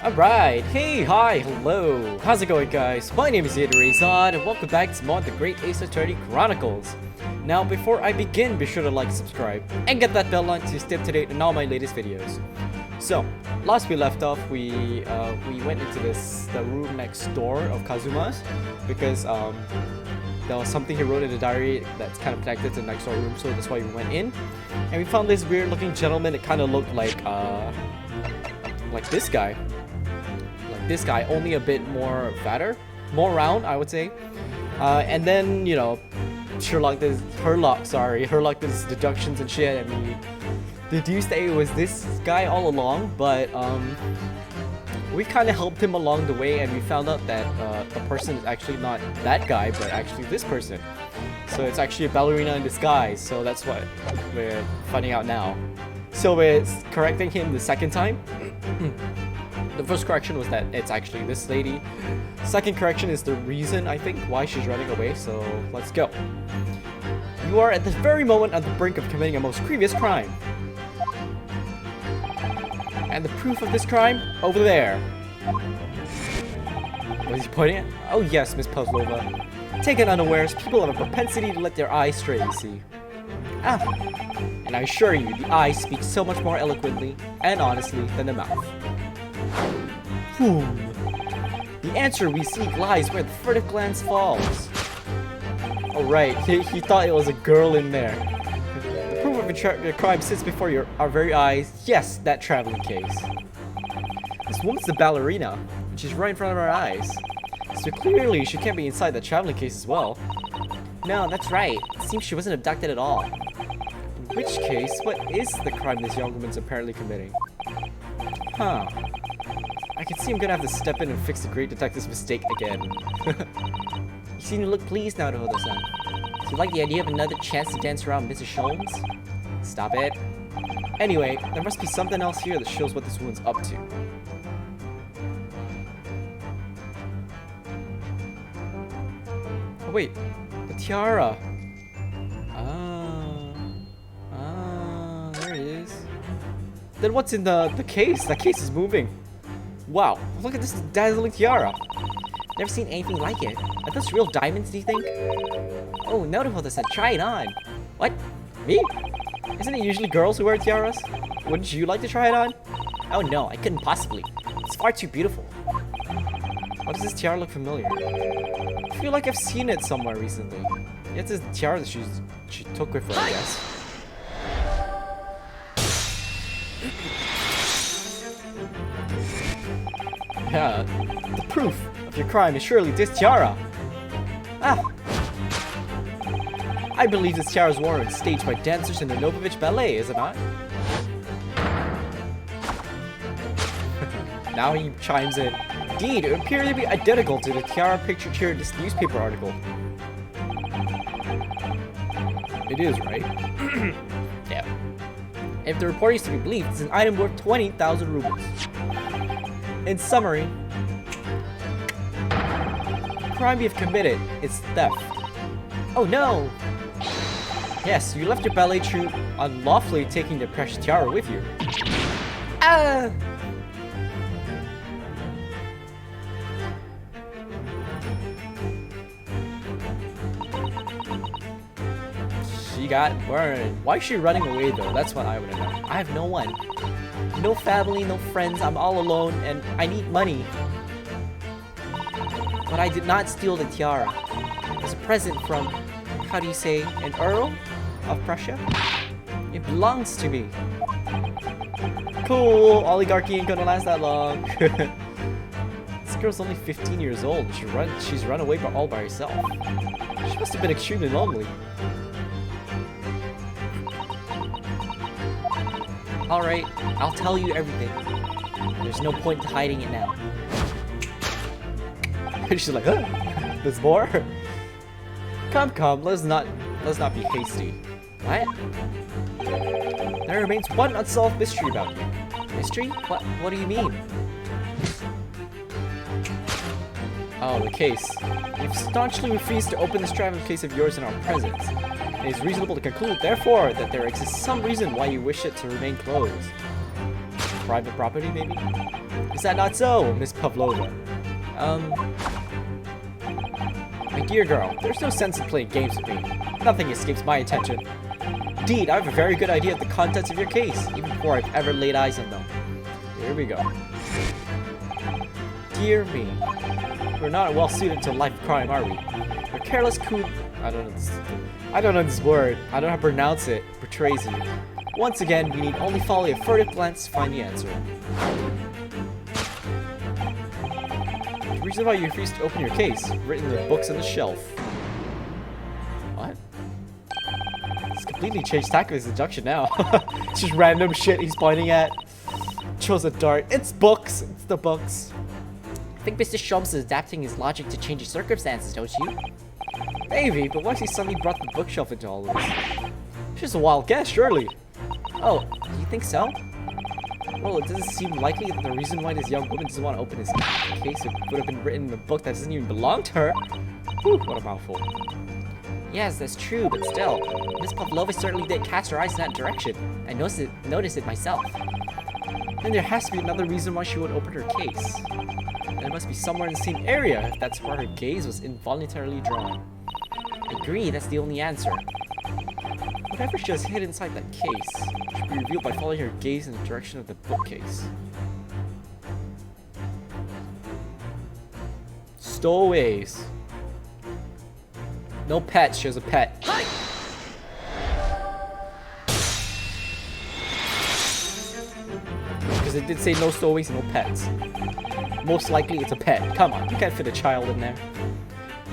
Alright, hey, hi, hello, how's it going guys? My name is ZetaRayZod and welcome back to more of the Great Ace Attorney Chronicles. Now before I begin, be sure to like, subscribe, and get that bell on to stay up to date on all my latest videos. So, last we left off, we went into the room next door of Kazuma's because there was something he wrote in the diary that's kind of connected to the next door room, so that's why we went in. And we found this weird looking gentleman that kind of looked like this guy. This guy, only a bit more fatter, more round, I would say. And then, you know, Herlock does deductions and shit, and we deduced that it was this guy all along, but we kind of helped him along the way, and we found out that the person is actually not that guy, but actually this person. So it's actually a ballerina in disguise, so that's what we're finding out now. So we're correcting him the second time. The first correction was that it's actually this lady. Second correction is the reason, I think, why she's running away, so let's go. You are at this very moment on the brink of committing a most grievous crime. And the proof of this crime? Over there. What is he pointing at? Oh yes, Miss Pavlova. Taken unawares, people have a propensity to let their eyes stray, you see. Ah, and I assure you, the eyes speak so much more eloquently and honestly than the mouth. The answer we seek lies where the furtive glance falls. Alright, he thought it was a girl in there. The proof of a crime sits before our very eyes. Yes, that traveling case. This woman's the ballerina, and she's right in front of our eyes. So clearly she can't be inside the traveling case as well. No, that's right. It seems she wasn't abducted at all. In which case, what is the crime this young woman's apparently committing? Huh. I can see I'm gonna have to step in and fix the great detective's mistake again. You seem to look pleased now to hold this on. Do you like the idea of another chance to dance around Mrs. Sholmes? Stop it. Anyway, there must be something else here that shows what this woman's up to. Oh wait, the tiara. There it is. Then what's in the case? That case is moving. Wow, look at this dazzling tiara. Never seen anything like it. Are those real diamonds, do you think? Oh, no to hold this, try it on. What? Me? Isn't it usually girls who wear tiaras? Wouldn't you like to try it on? Oh no, I couldn't possibly. It's far too beautiful. Why does this tiara look familiar? I feel like I've seen it somewhere recently. It's this tiara that she took with her, I guess. Yeah, the proof of your crime is surely this tiara. Ah! I believe this tiara is worn and staged by dancers in the Novovich Ballet, is it not? Now he chimes in. Indeed, it appears to be identical to the tiara pictured here in this newspaper article. It is, right? Yeah. If the report is to be believed, it's an item worth 20,000 rubles. In summary, the crime you've committed is theft. Oh no! Yes, you left your ballet troupe unlawfully taking the precious tiara with you. Ah! She got burned. Why is she running away though? That's what I want to know. I have no one. No family, no friends, I'm all alone, and I need money. But I did not steal the tiara. It was a present from, how do you say, an Earl of Prussia? It belongs to me. Cool, oligarchy ain't gonna last that long. This girl's only 15 years old. She's run away all by herself. She must have been extremely lonely. Alright, I'll tell you everything. There's no point to hiding it now. She's like, huh? There's more? Come, let's not be hasty. What? There remains one unsolved mystery about you. Mystery? What do you mean? Oh, the case. You've staunchly refused to open this traveling case of yours in our presence. It is reasonable to conclude, therefore, that there exists some reason why you wish it to remain closed. Private property, maybe? Is that not so, Miss Pavlova? My dear girl, there's no sense in playing games with me. Nothing escapes my attention. Indeed, I have a very good idea of the contents of your case, even before I've ever laid eyes on them. Here we go. Dear me. We're not well suited to a life of crime, are we? We're careless I don't know this word. I don't know how to pronounce it. Betrays you. Once again, we need only follow a furtive glance to find the answer. The reason why you refuse to open your case, written in the books on the shelf. What? It's completely changed tack of his deduction now. It's just random shit he's pointing at. Chose a dart. It's books. It's the books. I think Mr. Sholmes is adapting his logic to change his circumstances, don't you? Maybe, but why has he suddenly brought the bookshelf into all of this? It's just a wild guess, surely. Oh, you think so? Well, it doesn't seem likely that the reason why this young woman doesn't want to open his case would have been written in a book that doesn't even belong to her. Whew, what a mouthful. Yes, that's true, but still, Miss Pavlova certainly did cast her eyes in that direction. I noticed it myself. Then there has to be another reason why she would open her case. And it must be somewhere in the same area if that's where her gaze was involuntarily drawn. I agree, that's the only answer. Whatever she has hid inside that case should be revealed by following her gaze in the direction of the bookcase. Stowaways. No pets, she has a pet. Because it did say no stowaways, no pets. Most likely it's a pet. Come on, you can't fit a child in there.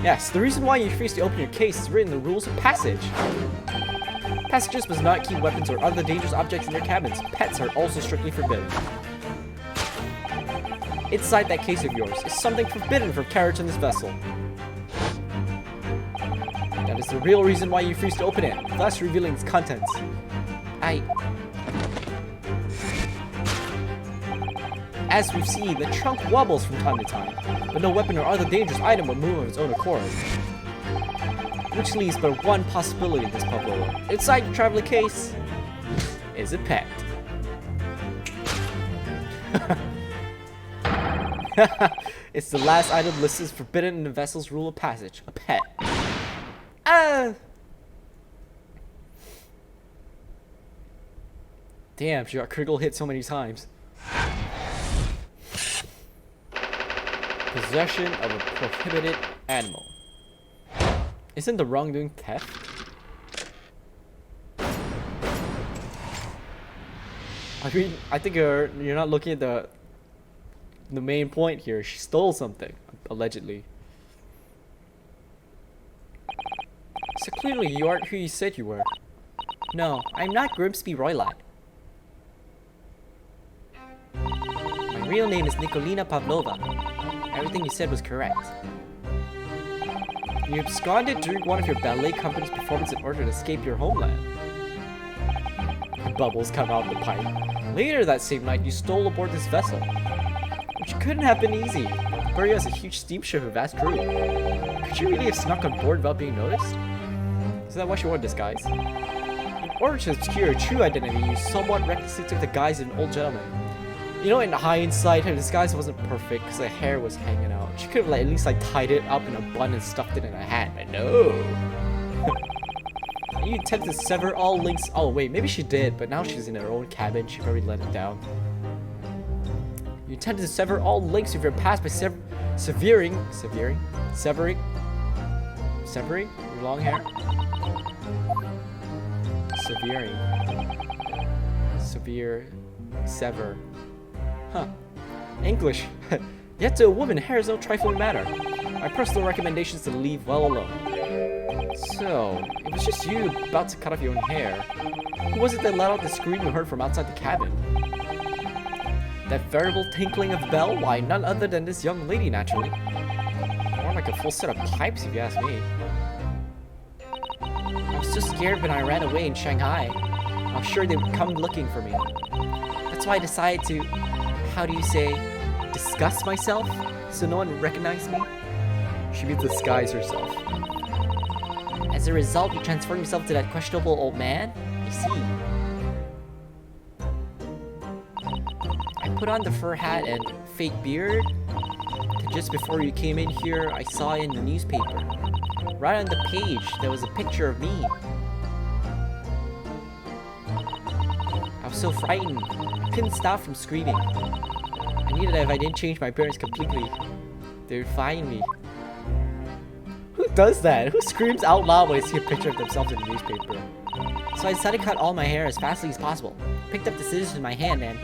Yes, the reason why you refuse to open your case is written in the rules of passage. Passengers must not keep weapons or other dangerous objects in their cabins. Pets are also strictly forbidden. Inside that case of yours is something forbidden for carriage in this vessel. That is the real reason why you refuse to open it, thus revealing its contents. As we've seen, the trunk wobbles from time to time, but no weapon or other dangerous item will move of its own accord. Which leaves but one possibility, Miss Pavlova. Inside your traveling case is a pet. It's the last item listed as forbidden in the vessel's rule of passage. A pet. Damn, she got critical hit so many times. Possession of a prohibited animal. Isn't the wrongdoing theft? I mean, I think you're not looking at the main point here. She stole something, allegedly. So clearly you aren't who you said you were. No, I'm not Grimsby Roylott. My real name is Nikolina Pavlova. Everything you said was correct. You absconded during one of your ballet company's performances in order to escape your homeland. Bubbles come out the pipe. Later that same night, you stole aboard this vessel. Which couldn't have been easy. Bury has a huge steamship with vast crew. Could you really have snuck on board without being noticed? Is that why she wore a disguise? In order to obscure her true identity, you somewhat recklessly took the guise of an old gentleman. You know, in hindsight, her disguise wasn't perfect because her hair was hanging out. She could have at least tied it up in a bun and stuffed it in a hat, but no. You intended to sever all links. Oh wait, maybe she did, but now she's in her own cabin. She probably let it down. You intended to sever all links with your past by severing your long hair. Sever. Huh. English. Yet to a woman, hair is no trifling matter. My personal recommendation is to leave well alone. So, it was just you about to cut off your own hair. Who was it that let out the scream you heard from outside the cabin? That veritable tinkling of bell? Why, none other than this young lady, naturally. More like a full set of pipes, if you ask me. I was so scared when I ran away in Shanghai. I was sure they would come looking for me. That's why I decided to, how do you say, disguise myself so no one would recognize me? She means disguise herself. As a result, you transformed yourself to that questionable old man? I see. I put on the fur hat and fake beard? Just before you came in here, I saw it in the newspaper. Right on the page, there was a picture of me. I was so frightened. I couldn't stop from screaming. I knew that if I didn't change my appearance completely, they would find me. Who does that? Who screams out loud when they see a picture of themselves in the newspaper? So I decided to cut all my hair as fastly as possible. Picked up the scissors in my hand and...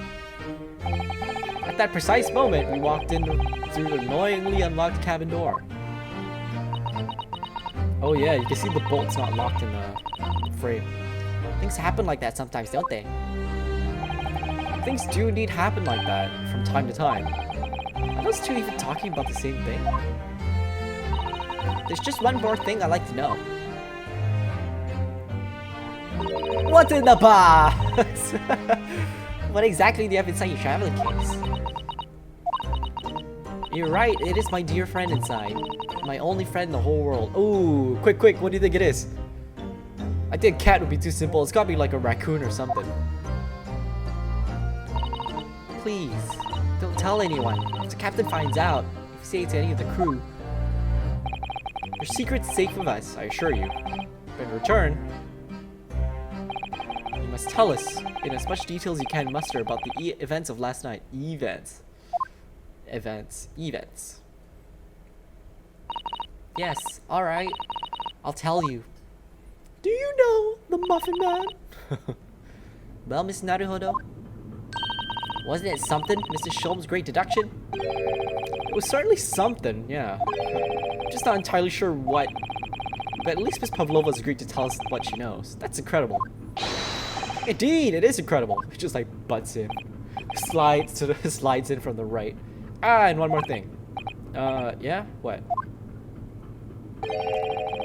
At that precise moment, we walked in through the annoyingly unlocked cabin door. Oh yeah, you can see the bolt's not locked in the frame. Things happen like that sometimes, don't they? Things do indeed happen like that from time to time. Are those two even talking about the same thing? There's just one more thing I'd like to know. What's in the box? What exactly do you have inside your traveling case? You're right, it is my dear friend inside. My only friend in the whole world. Ooh, quick, what do you think it is? I think cat would be too simple. It's gotta be like a raccoon or something. Please, don't tell anyone. If the captain finds out, if you say it to any of the crew, your secret's safe with us, I assure you. But in return, you must tell us in as much detail as you can muster about the events of last night. Events. Yes, alright. I'll tell you. Do you know the Muffin Man? Well, Miss Naruhodo, wasn't it something, Mrs. Sholmes' great deduction? It was certainly something, yeah. Just not entirely sure what. But at least Miss Pavlova's agreed to tell us what she knows. That's incredible. Indeed, it is incredible. It just like butts in. Slides in from the right. Ah, and one more thing. Yeah? What?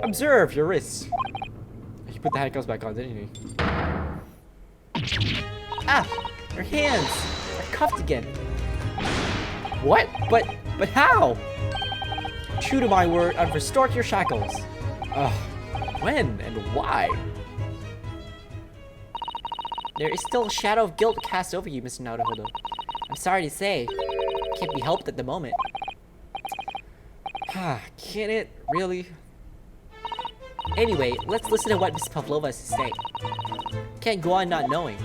Observe your wrists. He put the handcuffs back on, didn't he? Ah! Your hands are cuffed again. What? But how? True to my word, I've restored your shackles. When and why? There is still a shadow of guilt cast over you, Mr. Naruhodo. I'm sorry to say. Can't be helped at the moment. Can it? Really? Anyway, let's listen to what Miss Pavlova has to say. Can't go on not knowing.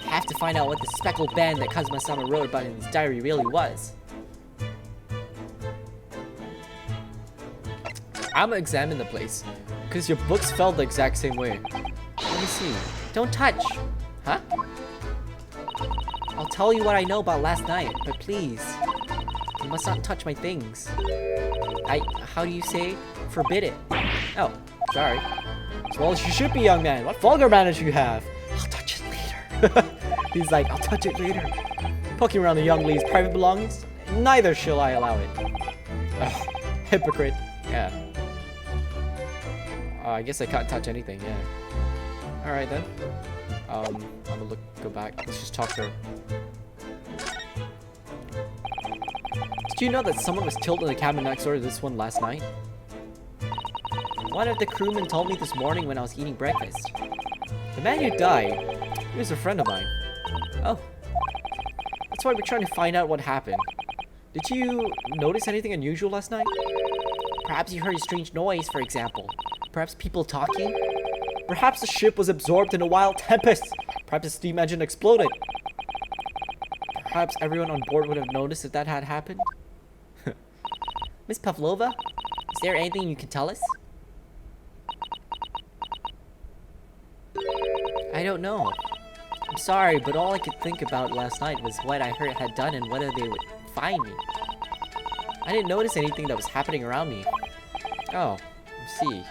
Have to find out what the speckled band that Kazuma-sama wrote about in his diary really was. I'm gonna examine the place, because your books felt the exact same way. Let me see. Don't touch! Huh? I'll tell you what I know about last night, but please, you must not touch my things. How do you say? Forbid it. Oh, sorry. As well as you should be, young man. What vulgar manners you have. I'll touch it later. He's like, I'll touch it later. Poking around the young lady's private belongings? Neither shall I allow it. Ugh, hypocrite. Yeah. I guess I can't touch anything, yeah. Alright then. I'm gonna go back. Let's just talk to her. Did you know that someone was killed in the cabin next door to this one last night? One of the crewmen told me this morning when I was eating breakfast. The man who died, he was a friend of mine. Oh. That's why we're trying to find out what happened. Did you notice anything unusual last night? Perhaps you heard a strange noise, for example. Perhaps people talking? Perhaps the ship was absorbed in a wild tempest. Perhaps the steam engine exploded. Perhaps everyone on board would have noticed if that had happened. Miss Pavlova, is there anything you can tell us? I don't know. I'm sorry, but all I could think about last night was what I heard had done and whether they would find me. I didn't notice anything that was happening around me. Oh, I see.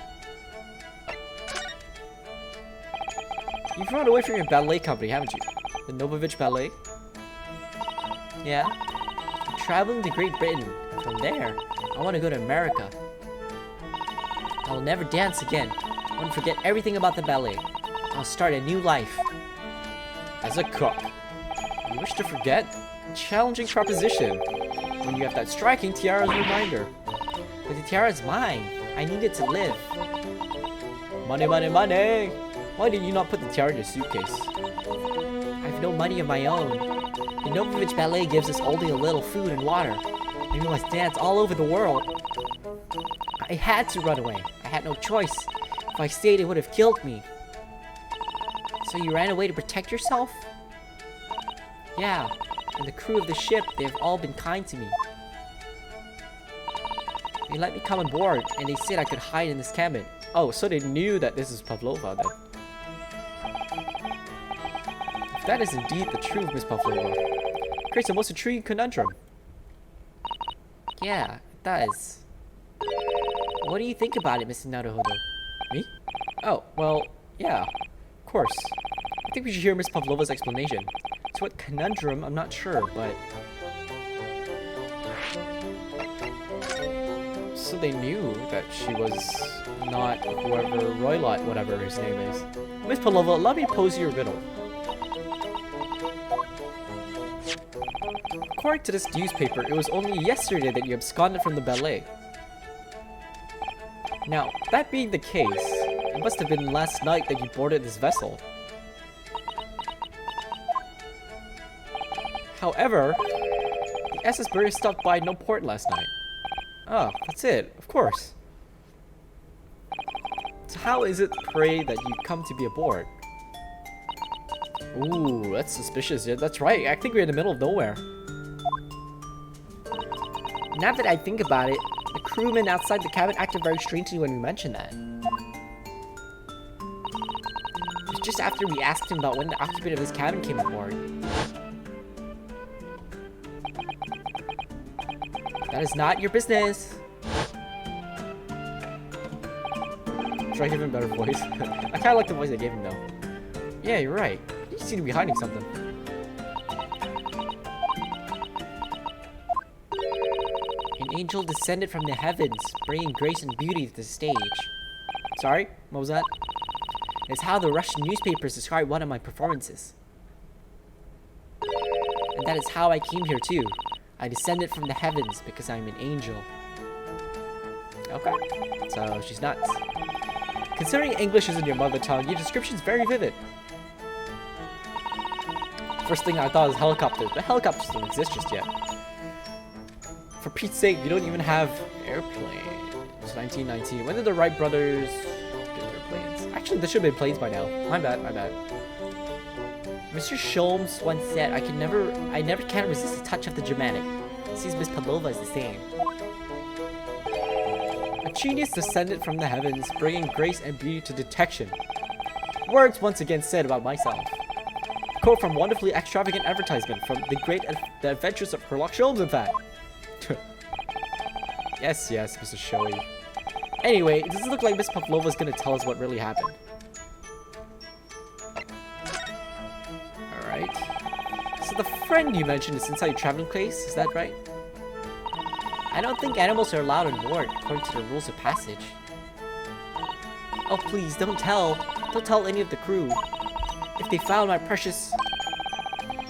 You've run away from your ballet company, haven't you? The Novovich Ballet? Yeah. I'm traveling to Great Britain. From there, I want to go to America. I will never dance again. I want to forget everything about the ballet. I'll start a new life. As a cook. You wish to forget? Challenging proposition. When you have that striking tiara's reminder. But the tiara is mine. I need it to live. Money, money, money! Why did you not put the tiara in your suitcase? I have no money of my own. The Novovich Ballet gives us only a little food and water, and we must dance all over the world. I had to run away. I had no choice. If I stayed, it would have killed me. So you ran away to protect yourself? Yeah, and the crew of the ship, they have all been kind to me. They let me come on board, and they said I could hide in this cabin. Oh, so they knew that this is Pavlova then. If that is indeed the truth, Miss Pavlova, it creates a most intriguing conundrum. Yeah, it does. What do you think about it, Mr. Naruhodo? Me? Oh, well, yeah, of course. I think we should hear Miss Pavlova's explanation. To what conundrum, I'm not sure, but... So they knew that she was not whoever Roylott, whatever his name is. Miss Pavlova, allow me to pose you a riddle. According to this newspaper, it was only yesterday that you absconded from the ballet. Now, that being the case, it must have been last night that you boarded this vessel. However, the SS Barrier stopped by no port last night. Oh, that's it, of course. So how is it, pray, that you come to be aboard? Ooh, that's suspicious. Yeah, that's right, I think we're in the middle of nowhere. Now that I think about it, the crewmen outside the cabin acted very strangely when we mentioned that. It was just after we asked him about when the occupant of this cabin came aboard. That is not your business. Should I give him a better voice? I kind of like the voice I gave him though. Yeah, you're right. You seem to be hiding something. An angel descended from the heavens, bringing grace and beauty to the stage. Sorry? What was that? It's how the Russian newspapers describe one of my performances. And that is how I came here too. I descended from the heavens because I'm an angel. Okay. So she's nuts. Considering English isn't your mother tongue, your description's very vivid. First thing I thought was helicopter. The helicopters don't exist just yet. For Pete's sake, you don't even have airplanes. It's 1919. When did the Wright brothers get airplanes? Actually, there should have been planes by now. My bad, my bad. Mr. Sholmes once said, I never can resist the touch of the dramatic. Sees Miss Pavlova is the same. A genius descended from the heavens, bringing grace and beauty to detection. Words once again said about myself. A quote from wonderfully extravagant advertisement from the Adventures of Herlock Sholmes, in fact. Yes, yes, Mr. Showy. Anyway, does it look like Miss Pavlova's gonna tell us what really happened? Alright. So the friend you mentioned is inside your traveling case, is that right? I don't think animals are allowed on board, according to the rules of passage. Oh please, don't tell any of the crew. If they found my precious...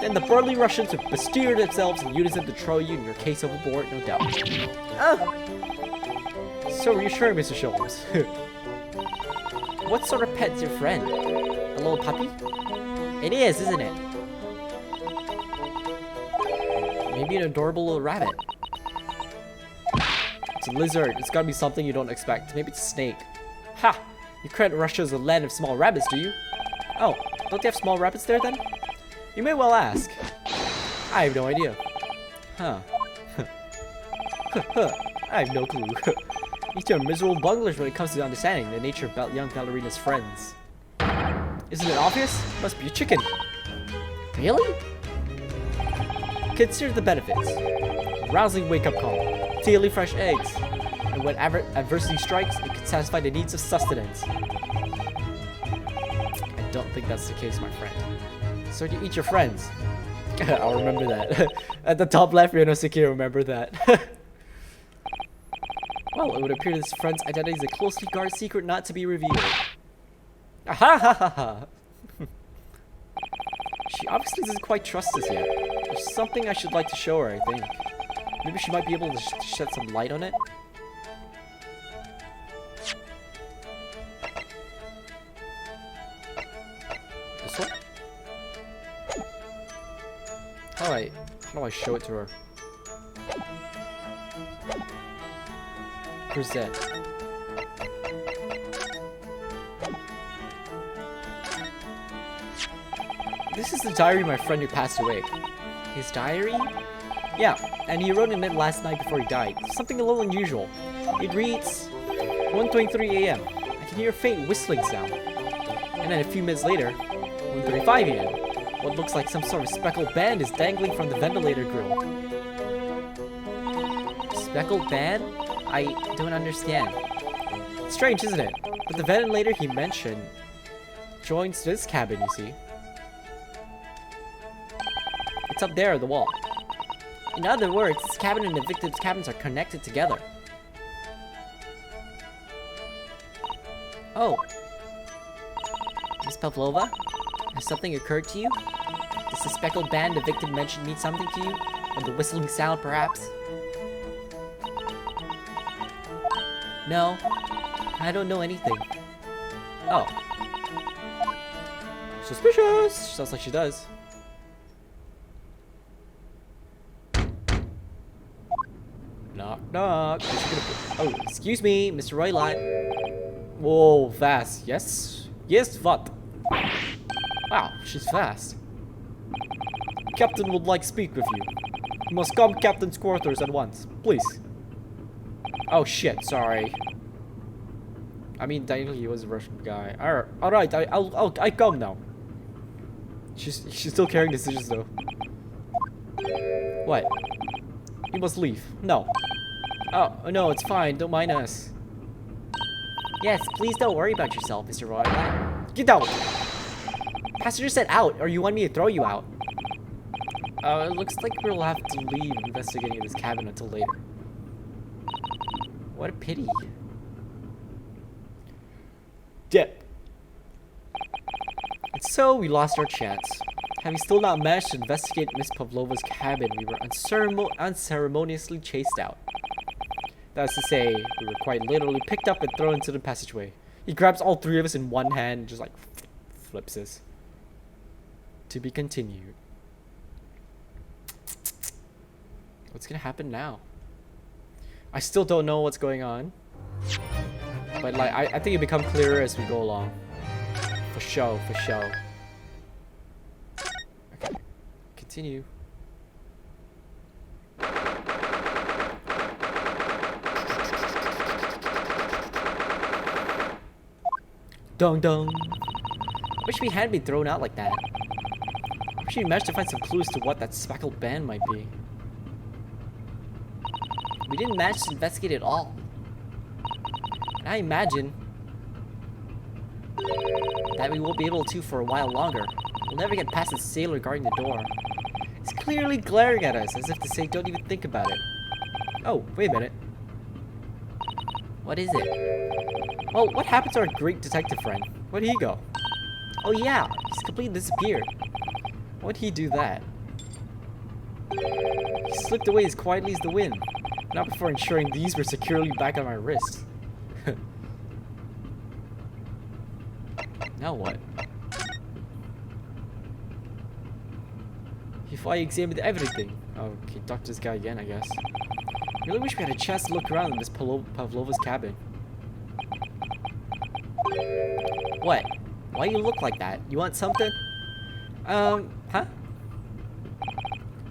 Then the burly Russians would bestir themselves in unison to throw you and your case overboard, no doubt. Oh! So reassuring, Mr. Sholmes. What sort of pet's your friend? A little puppy? It is, isn't it? Maybe an adorable little rabbit. It's a lizard. It's gotta be something you don't expect. Maybe it's a snake. Ha! You credit Russia as a land of small rabbits, do you? Oh, don't they have small rabbits there then? You may well ask. I have no idea. Huh. I have no clue. These two are miserable bunglers when it comes to understanding the nature of young Ballerina's friends. Isn't it obvious? Must be a chicken. Really? Consider the benefits. Rousing wake-up call. Daily fresh eggs. And when adversity strikes, it can satisfy the needs of sustenance. I don't think that's the case, my friend. So you eat your friends. I'll remember that. At the top left, Ryonosuke, remember that. Well, it would appear this friend's identity is a closely guarded secret not to be revealed. Aha ha ha ha! She obviously doesn't quite trust us yet. There's something I should like to show her, I think. Maybe she might be able to shed some light on it. This one? How do I show it to her? Where's that? This is the diary of my friend who passed away. His diary? Yeah, and he wrote in it last night before he died. Something a little unusual. It reads, 1:23 a.m. I can hear a faint whistling sound. And then a few minutes later, 1:35 a.m. What looks like some sort of speckled band is dangling from the ventilator grill. Speckled band? I don't understand. Strange, isn't it? But the ventilator he mentioned joins this cabin, you see. It's up there on the wall. In other words, this cabin and the victim's cabins are connected together. Oh. Miss Pavlova? Has something occurred to you? Does the speckled band the victim mentioned mean something to you? Or the whistling sound, perhaps? No. I don't know anything. Oh. Suspicious! Sounds like she does. Knock, knock. Oh, excuse me, Mr. Roylott. Whoa, fast. Yes? Yes, what? Wow, she's fast. Captain would like to speak with you. You must come Captain's quarters at once, please. Oh shit, sorry. I mean, technically he was a Russian guy. Alright, I come now. She's still carrying the scissors though. What? You must leave. No. Oh, no, it's fine. Don't mind us. Yes, please don't worry about yourself, Mr. Roy. Get out! Passenger said out, or you want me to throw you out? It looks like we'll have to leave investigating this cabin until later. What a pity. Dip. And so we lost our chance. Having still not managed to investigate Miss Pavlova's cabin, we were unceremoniously chased out. That is to say, we were quite literally picked up and thrown into the passageway. He grabs all three of us in one hand and just like flips us. To be continued. What's gonna happen now? I still don't know what's going on. But like, I think it'll become clearer as we go along. For show, for show. Okay, continue. Dong dong. I wish we hadn't been thrown out like that. I wish we managed to find some clues to what that speckled band might be. We didn't manage to investigate it all. And I imagine that we won't be able to for a while longer. We'll never get past the sailor guarding the door. He's clearly glaring at us as if to say, don't even think about it. Oh, wait a minute. What is it? Well, what happened to our great detective friend? Where'd he go? Oh yeah, he's completely disappeared. Why'd he do that? He slipped away as quietly as the wind. Not before ensuring these were securely back on my wrist. Now what? If I examined everything. Oh, okay, talk to this guy again, I guess. Really wish we had a chance to look around in Miss Pavlova's cabin. What? Why do you look like that? You want something? Huh?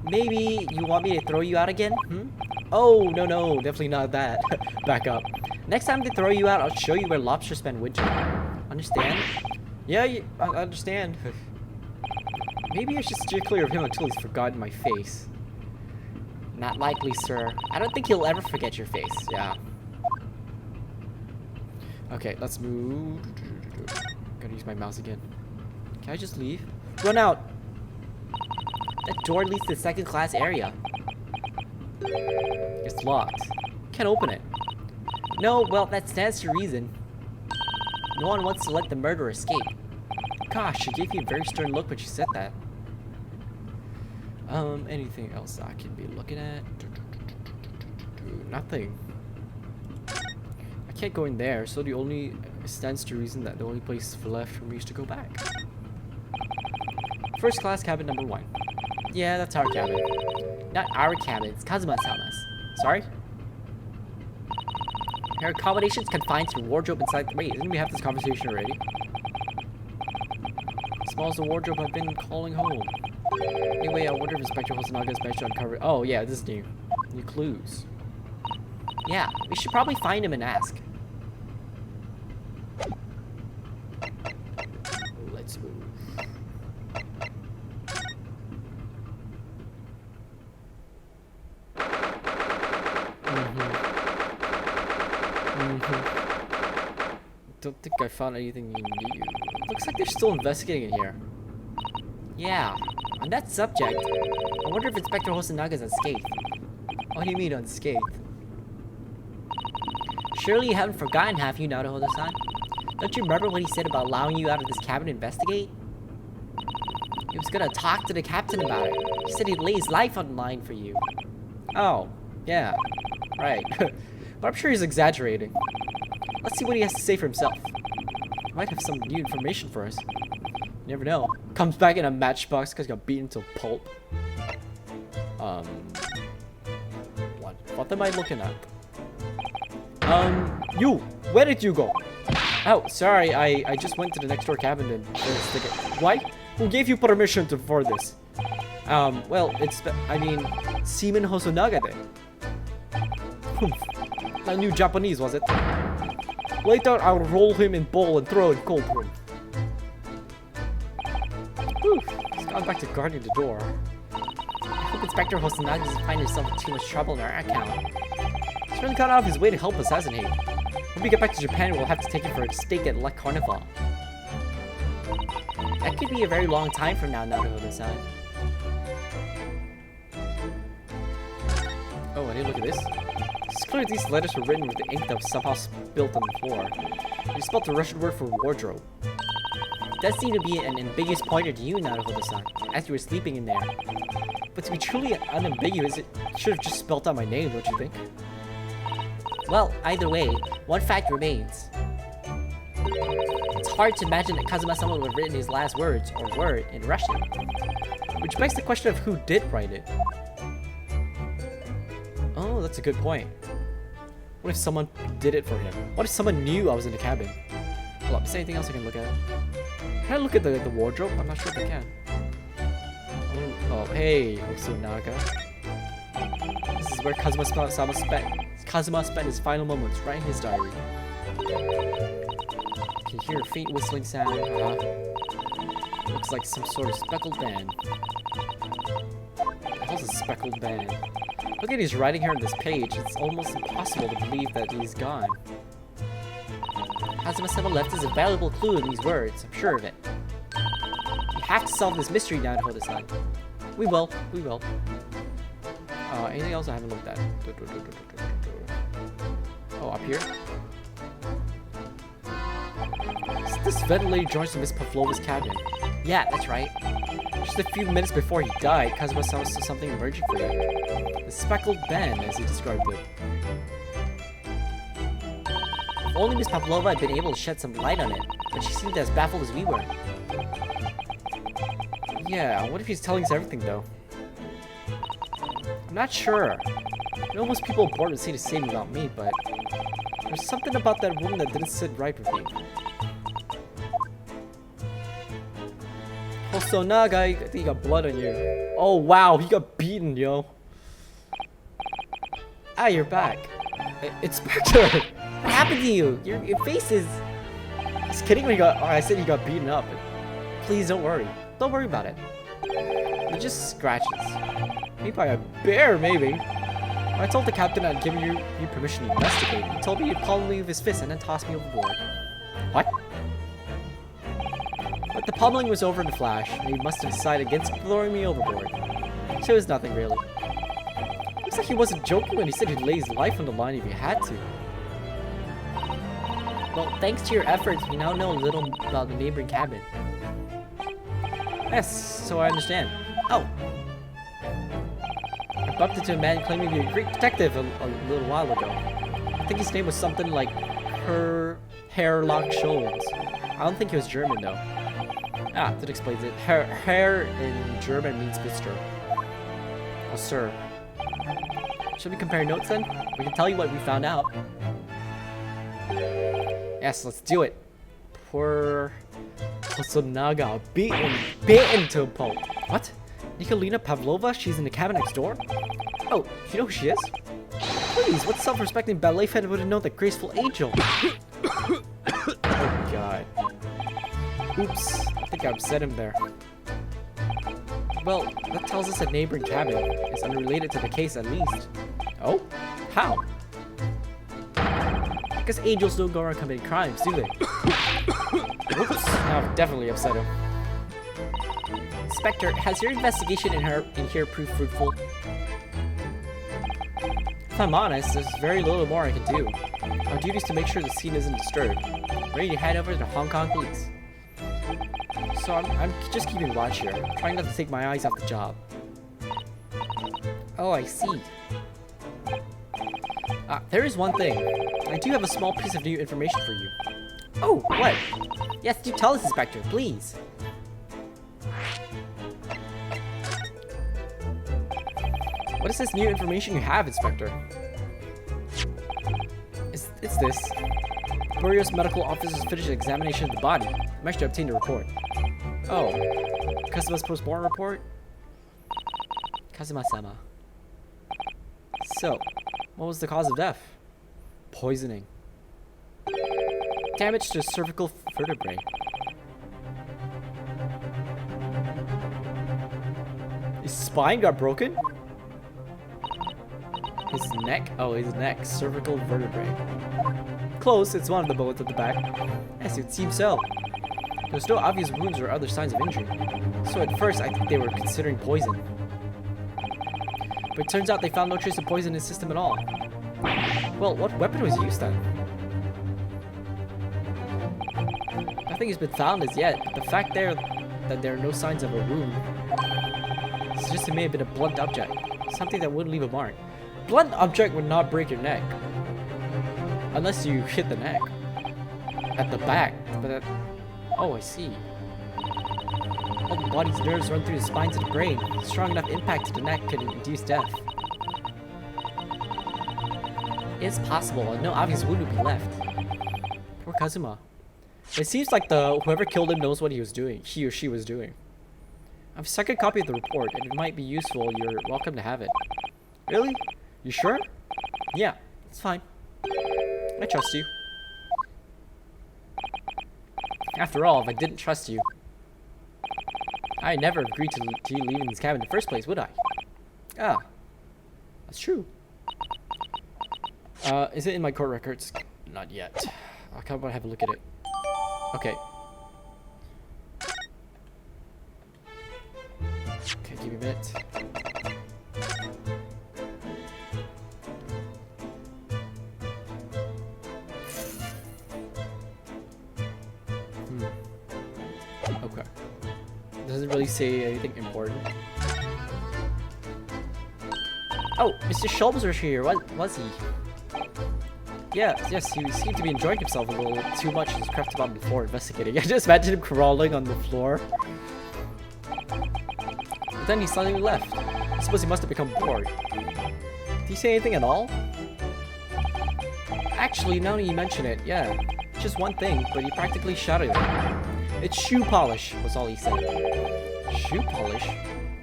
Maybe you want me to throw you out again? Oh, no, definitely not that. Back up. Next time they throw you out, I'll show you where lobsters spend winter. Understand? Yeah, I understand. Maybe I should steer clear of him until he's forgotten my face. Not likely, sir. I don't think he'll ever forget your face. Yeah. Okay, let's move. Gotta use my mouse again. Can I just leave? Run out! That door leads to the second class area. It's locked. Can't open it. No, well, that stands to reason. No one wants to let the murderer escape. Gosh, she gave me a very stern look when she said that. Anything else I can be looking at? Nothing. I can't go in there, so the only stands to reason that the only place left for me is to go back. First class cabin number 1. Yeah, that's our cabin. Not our cabin, it's Kazuma-sama's. Sorry? Her accommodations confined to wardrobe inside the... Wait, didn't we have this conversation already? Small as the wardrobe I've been calling home. Anyway, I wonder if Inspector Hosanaga's managed to uncover... Oh, yeah, this is new. New clues. Yeah, we should probably find him and ask. Let's move. Don't think I found anything you need. Looks like they're still investigating in here. Yeah, on that subject, I wonder if Inspector Hosanaga's unscathed. What do you mean unscathed? Surely you haven't forgotten, have you, Naruhodo-san? Don't you remember what he said about allowing you out of this cabin to investigate? He was gonna talk to the captain about it. He said he'd lay his life on the line for you. Oh, yeah, right. But I'm sure he's exaggerating. Let's see what he has to say for himself. He might have some new information for us. You never know. Comes back in a matchbox because he got beaten to pulp. What am I looking at? You! Where did you go? Oh, sorry, I just went to the next door cabin and stick it. Why? Who gave you permission for this? Well, Seaman Hosonaga did. That new Japanese, was it? Later, I'll roll him in bowl and throw in cold room. Whew, he's gone back to guarding the door. I hope Inspector Hosonaga doesn't find himself in too much trouble in our account. He's really gone out of his way to help us, hasn't he? When we get back to Japan, we'll have to take him for a steak at La Carnival. That could be a very long time from now, Naruhodo-san. Oh, and look at this. It's clear these letters were written with the ink that was somehow spilled on the floor. You spelled the Russian word for wardrobe. It does seem to be an ambiguous pointer to you, Naruhodo-san, as you were sleeping in there. But to be truly unambiguous, it should have just spelled out my name, don't you think? Well, either way, one fact remains. It's hard to imagine that Kazuma-sama would have written his last words, or word, in Russian. Which begs the question of who did write it. Oh, that's a good point. What if someone did it for him? What if someone knew I was in the cabin? Hold up, is there anything else I can look at? Can I look at the wardrobe? I'm not sure if I can. Oh, hey, Hosonaga. This is where Kazuma spent his final moments, right in his diary. You can hear a faint whistling sound. Looks like some sort of speckled band. What the hell's a speckled band? Look at his writing here on this page. It's almost impossible to believe that he's gone. Kazuma-sama left us a valuable clue in these words, I'm sure of it. We have to solve this mystery now, Naruhodo-san. We will. Anything else I haven't looked at? Oh, up here? This ventilator joins to Miss Pavlova's cabin. Yeah, that's right. Just a few minutes before he died, Kazuma-sama saw something emerging for him. The speckled band, as he described it. If only Miss Pavlova had been able to shed some light on it, but she seemed as baffled as we were. Yeah, what if he's telling us everything, though? I'm not sure. I know most people aboard would say the same about me, but there's something about that woman that didn't sit right with me. Hosonaga, I think you got blood on you. Oh wow, he got beaten, yo. Ah, you're back. Inspector! What happened to you? Your face is... Just kidding when I said he got beaten up. Please don't worry. Don't worry about it. They're just scratches. Maybe by a bear, maybe. When I told the captain I'd given you permission to investigate, he told me he'd palm me with his fist and then toss me overboard. What? But the pummeling was over in a flash, and he must have decided against throwing me overboard. So it was nothing, really. Looks like he wasn't joking when he said he'd lay his life on the line if he had to. Well, thanks to your efforts, we now know a little about the neighboring cabin. Yes, so I understand. Oh. I bumped into a man claiming to be a great detective a little while ago. I think his name was something like Herlock Sholmes. I don't think he was German, though. Ah, that explains it. Herr in German means Mr. Oh, sir. Should we compare notes then? We can tell you what we found out. Yes, let's do it. Poor Hosonaga, beaten to a pulp. What? Nikolina Pavlova? She's in the cabin next door? Oh, you know who she is? Please, what self-respecting ballet fan would have known that graceful angel? Oh god. Oops, I think I upset him there. Well, that tells us that neighboring cabin is unrelated to the case at least. Oh? How? Because angels don't go around committing crimes, do they? Oops, now I've definitely upset him. Inspector, has your investigation in here proved fruitful? If I'm honest, there's very little more I can do. Our duty is to make sure the scene isn't disturbed. Ready to head over to Hong Kong, please. So I'm just keeping watch here, trying not to take my eyes off the job. Oh, I see. There is one thing. I do have a small piece of new information for you. Oh, what? Yes, do tell us, Inspector, please. What is this new information you have, Inspector? It's this. Burrios medical officers finished an examination of the body. Managed to obtain a report. Oh. Kazuma's post-mortem report? Kazuma-sama. So, what was the cause of death? Poisoning. Damage to cervical vertebrae. His spine got broken? His neck? Oh, his neck. Cervical vertebrae. Close, it's one of the bullets at the back. Yes, it seems so. There's no obvious wounds or other signs of injury. So at first, I think they were considering poison. But it turns out they found no trace of poison in his system at all. Well, what weapon was used then? Nothing has been found as yet, but the fact that there are no signs of a wound suggests it may have been a blunt object. Something that wouldn't leave a mark. Blunt object would not break your neck. Unless you hit the neck. At the back. But oh, I see. All the body's nerves run through the spine to the brain. Strong enough impact to the neck could induce death. It's possible, and no obvious wound would be left. Poor Kazuma. It seems like whoever killed him knows what he or she was doing. I have a second copy of the report, and it might be useful. You're welcome to have it. Really? You sure? Yeah, it's fine. I trust you. After all, if I didn't trust you, I'd never agreed to you leaving this cabin in the first place, would I? Ah, that's true. Is it in my court records? Not yet. I'll come and have a look at it. Okay. Okay, give me a minute. Okay. Doesn't really say anything important. Oh, Mr. Sholmes was here. What was he? Yes, he seemed to be enjoying himself a little too much. He's crept about before investigating. I just imagine him crawling on the floor. But then he suddenly left. I suppose he must have become bored. Did he say anything at all? Actually, now that you mention it, yeah. Just one thing, but he practically shouted it. It's shoe polish, was all he said. Shoe polish?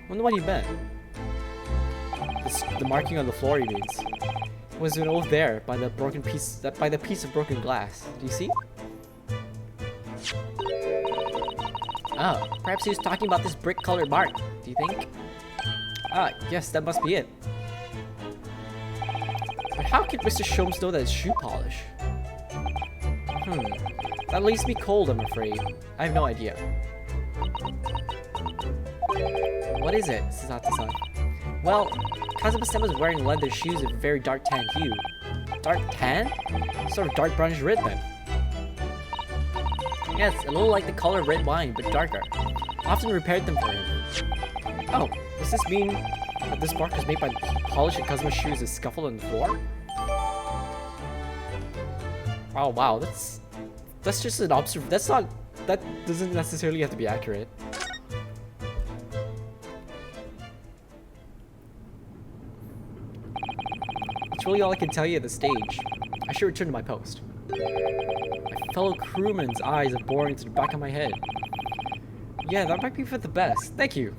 Wonder what he meant. The marking on the floor, he means. Was an oath there by the piece of broken glass. Do you see? Oh, perhaps he was talking about this brick-colored mark. Do you think? Ah, yes, that must be it. But how could Mr. Sholmes know that it's shoe polish? That leaves me cold, I'm afraid. I have no idea. What is it, Suzato-san? Well, Kazuma-san was wearing leather shoes of a very dark tan hue. Dark tan? Sort of dark brownish red then. Yes, a little like the color of red wine, but darker. Often repaired them for him. Oh, does this mean that this mark was made by the polish in Kazuma's shoes is scuffled on the floor? Oh wow, that's just an observation. That doesn't necessarily have to be accurate. That's really all I can tell you at this stage. I should return to my post. My fellow crewman's eyes are boring to the back of my head. Yeah, that might be for the best. Thank you.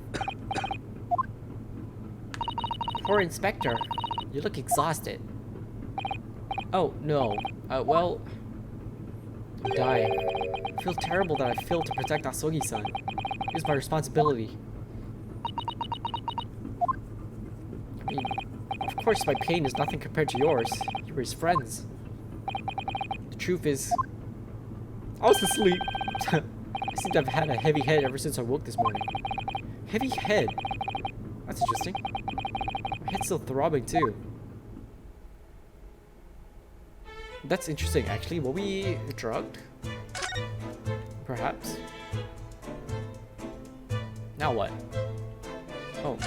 Poor Inspector. You look exhausted. Oh, no. Well... I'm dying. I feel terrible that I failed to protect Asogi-san. It was my responsibility. I mean, of course my pain is nothing compared to yours. You were his friends. The truth is... I was asleep. I seem to have had a heavy head ever since I woke this morning. Heavy head? That's interesting. My head's still throbbing too. That's interesting, actually. Were we drugged? Perhaps. Now what? Oh.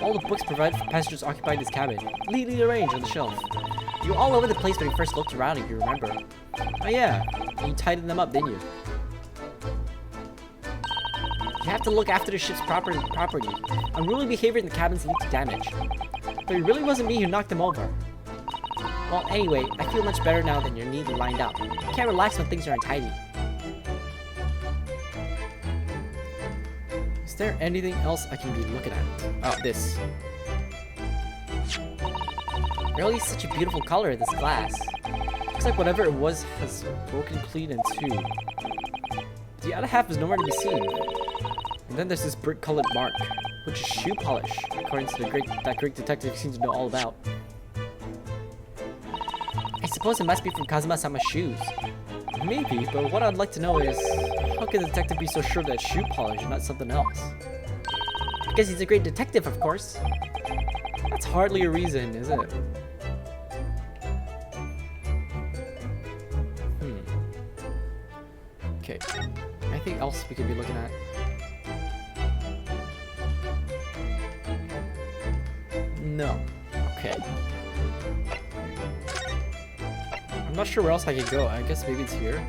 All the books provided for passengers occupied this cabin, neatly arranged on the shelf. You were all over the place when you first looked around, if you remember. Oh yeah, and you tidied them up, didn't you? You have to look after the ship's property. Unruly behavior in the cabins lead to damage. But it really wasn't me who knocked them over. Well, anyway, I feel much better now than you're neatly lined up. You can't relax when things are untidy. Is there anything else I can be looking at? Oh, this. Really, such a beautiful color, this glass. Looks like whatever it was has broken clean in two. The other half is nowhere to be seen. And then there's this brick-colored mark, which is shoe polish, according to that great detective seems to know all about. I suppose it must be from Kazuma-sama's shoes. Maybe, but what I'd like to know is, how can the detective be so sure that shoe polish and not something else? Because he's a great detective, of course. That's hardly a reason, is it? Okay. Anything else we could be looking at? No. Okay. I'm not sure where else I can go. I guess maybe it's here.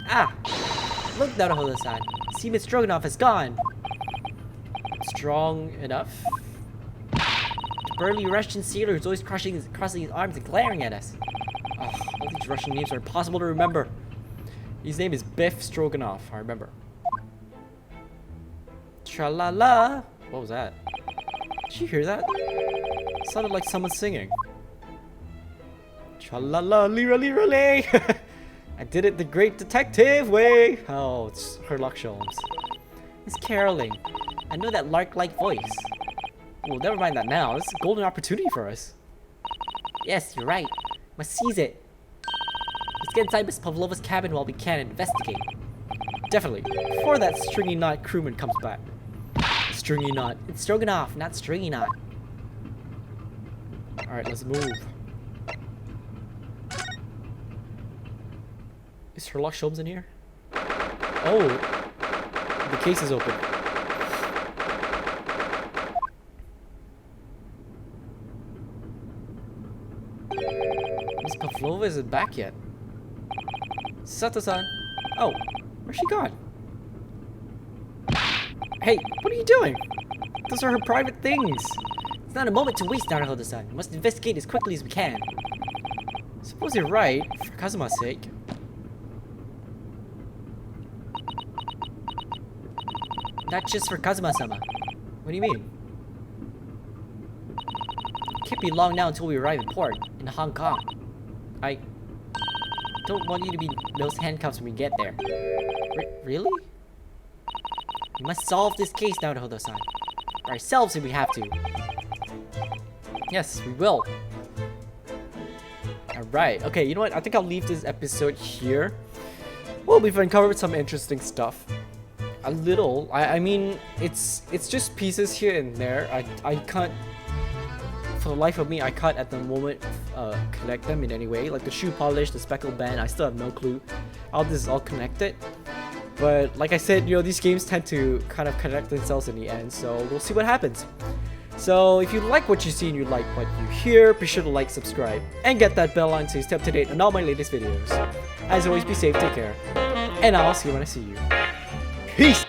Ah! Look, Naruhodo-san. Seaman Stroganoff is gone. Strong enough? The burly Russian sailor who's always crossing his arms and glaring at us. Oh, all these Russian names are impossible to remember. His name is Biff Stroganoff, I remember. Tra-la-la! What was that? Did you hear that? It sounded like someone singing. Tra-la-la, lira-lira-lay! I did it the great detective way! Oh, it's Herlock Sholmes. It's caroling. I know that lark-like voice. Well, never mind that now. This is a golden opportunity for us. Yes, you're right. Must seize it. Let's get inside Miss Pavlova's cabin while we can and investigate. Definitely. Before that stringy knot crewman comes back. Stringy knot. It's Stroganoff, not stringy knot. Alright, let's move. Is Herlock Sholmes in here? Oh! The case is open. Miss Pavlova isn't back yet. Sato-san. Oh, where's she gone? Hey, what are you doing? Those are her private things. It's not a moment to waste, Naruhodo-san. We must investigate as quickly as we can. I suppose you're right, for Kazuma's sake. Not just for Kazuma-sama. What do you mean? It can't be long now until we arrive in port, in Hong Kong. I don't want you to be those handcuffs when we get there. Really? We must solve this case now, Naruhodo-san. For ourselves if we have to. Yes, we will. Alright, okay, you know what? I think I'll leave this episode here. Well, we've uncovered some interesting stuff. A little. I mean, it's just pieces here and there. I can't, for the life of me, I can't at the moment connect them in any way. Like the shoe polish, the speckled band, I still have no clue how this is all connected. But like I said, you know, these games tend to kind of connect themselves in the end, so we'll see what happens. So if you like what you see and you like what you hear, be sure to like, subscribe, and get that bell on so you stay up to date on all my latest videos. As always, be safe, take care, and I'll see you when I see you. Peace!